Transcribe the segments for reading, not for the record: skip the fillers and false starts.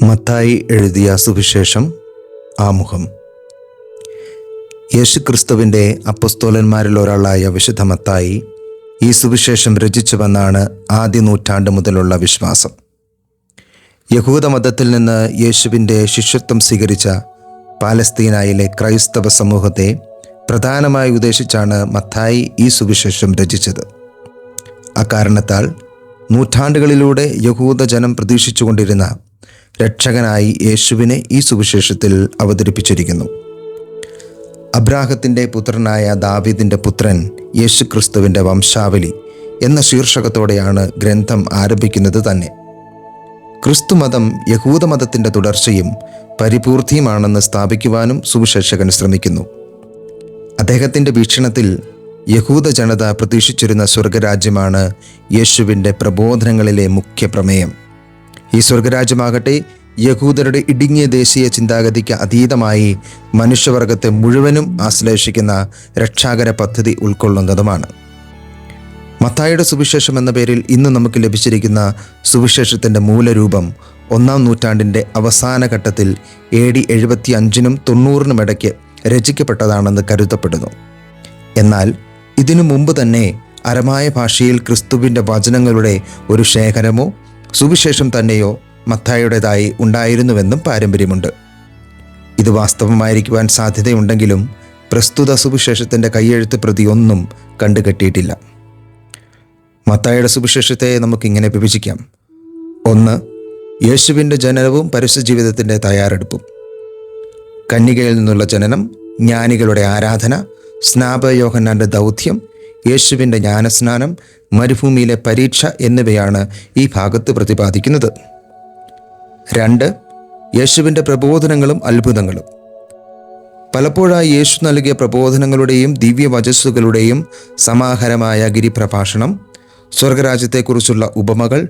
മത്തായി എഴുതിയ സുവിശേഷം ആമുഖം. യേശുക്രിസ്തുവിൻ്റെ അപ്പസ്തോലന്മാരിൽ ഒരാളായ വിശുദ്ധ മത്തായി ഈ സുവിശേഷം രചിച്ചുവെന്നാണ് ആദ്യ നൂറ്റാണ്ട് മുതലുള്ള വിശ്വാസം. യഹൂദമതത്തിൽ നിന്ന് യേശുവിൻ്റെ ശിഷ്യത്വം സ്വീകരിച്ച പാലസ്തീനായിലെ ക്രൈസ്തവ സമൂഹത്തെ പ്രധാനമായി ഉദ്ദേശിച്ചാണ് മത്തായി ഈ സുവിശേഷം രചിച്ചത്. അക്കാരണത്താൽ നൂറ്റാണ്ടുകളിലൂടെ യഹൂദജനം പ്രതീക്ഷിച്ചുകൊണ്ടിരുന്ന രക്ഷകനായി യേശുവിനെ ഈ സുവിശേഷത്തിൽ അവതരിപ്പിച്ചിരിക്കുന്നു. അബ്രാഹത്തിൻ്റെ പുത്രനായ ദാവീദിൻ്റെ പുത്രൻ യേശുക്രിസ്തുവിൻ്റെ വംശാവലി എന്ന ശീർഷകത്തോടെയാണ് ഗ്രന്ഥം ആരംഭിക്കുന്നത് തന്നെ. ക്രിസ്തുമതം യഹൂദമതത്തിൻ്റെ തുടർച്ചയും പരിപൂർത്തിയുമാണെന്ന് സ്ഥാപിക്കുവാനും സുവിശേഷകൻ ശ്രമിക്കുന്നു. അദ്ദേഹത്തിൻ്റെ വീക്ഷണത്തിൽ യഹൂദ ജനത പ്രതീക്ഷിച്ചിരുന്ന സ്വർഗരാജ്യമാണ് യേശുവിൻ്റെ പ്രബോധനങ്ങളിലെ മുഖ്യ പ്രമേയം. ഈ സ്വർഗരാജ്യമാകട്ടെ യഹൂദരുടെ ഇടുങ്ങിയ ദേശീയ ചിന്താഗതിക്ക് അതീതമായി മനുഷ്യവർഗത്തെ മുഴുവനും ആശ്ലേഷിക്കുന്ന രക്ഷാകര പദ്ധതി ഉൾക്കൊള്ളുന്നതുമാണ്. മത്തായിയുടെ സുവിശേഷം എന്ന പേരിൽ ഇന്ന് നമുക്ക് ലഭിച്ചിരിക്കുന്ന സുവിശേഷത്തിൻ്റെ മൂലരൂപം 1-ാം നൂറ്റാണ്ടിൻ്റെ അവസാന ഘട്ടത്തിൽ AD 75-നും 90-നും ഇടയ്ക്ക് രചിക്കപ്പെട്ടതാണെന്ന് കരുതപ്പെടുന്നു. എന്നാൽ ഇതിനു മുമ്പ് തന്നെ അരമായ ഭാഷയിൽ ക്രിസ്തുവിൻ്റെ വചനങ്ങളുടെ ഒരു ശേഖരമോ സുവിശേഷം തന്നെയോ മത്തായിയുടേതായി ഉണ്ടായിരുന്നുവെന്നും പാരമ്പര്യമുണ്ട്. ഇത് വാസ്തവമായിരിക്കുവാൻ സാധ്യതയുണ്ടെങ്കിലും പ്രസ്തുത സുവിശേഷത്തിൻ്റെ കയ്യെഴുത്ത് പ്രതി ഒന്നും കണ്ടുകെട്ടിയിട്ടില്ല. മത്തായിയുടെ സുവിശേഷത്തെ നമുക്കിങ്ങനെ വിഭജിക്കാം. 1. യേശുവിൻ്റെ ജനനവും പരസ്യജീവിതത്തിൻ്റെ തയ്യാറെടുപ്പും. കന്യകയിൽ നിന്നുള്ള ജനനം, ജ്ഞാനികളുടെ ആരാധന, സ്നാപക യോഹന്നാൻ്റെ ദൗത്യം, യേശുവിൻ്റെ ജ്ഞാനസ്നാനം, മരുഭൂമിയിലെ പരീക്ഷ എന്നിവയാണ് ഈ ഭാഗത്ത് പ്രതിപാദിക്കുന്നത്. 2. യേശുവിൻ്റെ പ്രബോധനങ്ങളും അത്ഭുതങ്ങളും. പലപ്പോഴായി യേശു നൽകിയ പ്രബോധനങ്ങളുടെയും ദിവ്യവചസ്സുകളുടെയും സമാഹാരമായ ഗിരിപ്രഭാഷണം, സ്വർഗരാജ്യത്തെക്കുറിച്ചുള്ള ഉപമകൾ,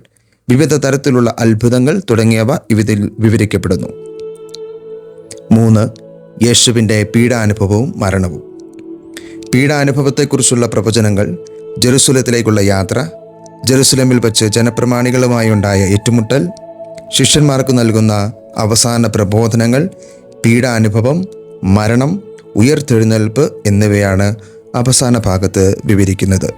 വിവിധ തരത്തിലുള്ള അത്ഭുതങ്ങൾ തുടങ്ങിയവ ഇതിൽ വിവരിക്കപ്പെടുന്നു. 3. യേശുവിൻ്റെ പീഡാനുഭവവും മരണവും. പീഡാനുഭവത്തെക്കുറിച്ചുള്ള പ്രവചനങ്ങൾ, ജെറുസലേത്തിലേക്കുള്ള യാത്ര, ജെറുസലേമിൽ വച്ച് ജനപ്രമാണികളുമായുണ്ടായ ഏറ്റുമുട്ടൽ, ശിഷ്യന്മാർക്ക് നൽകുന്ന അവസാന പ്രബോധനങ്ങൾ, പീഡാനുഭവം, മരണം, ഉയർത്തെഴുന്നേൽപ്പ് എന്നിവയാണ് അവസാന ഭാഗത്ത് വിവരിക്കുന്നത്.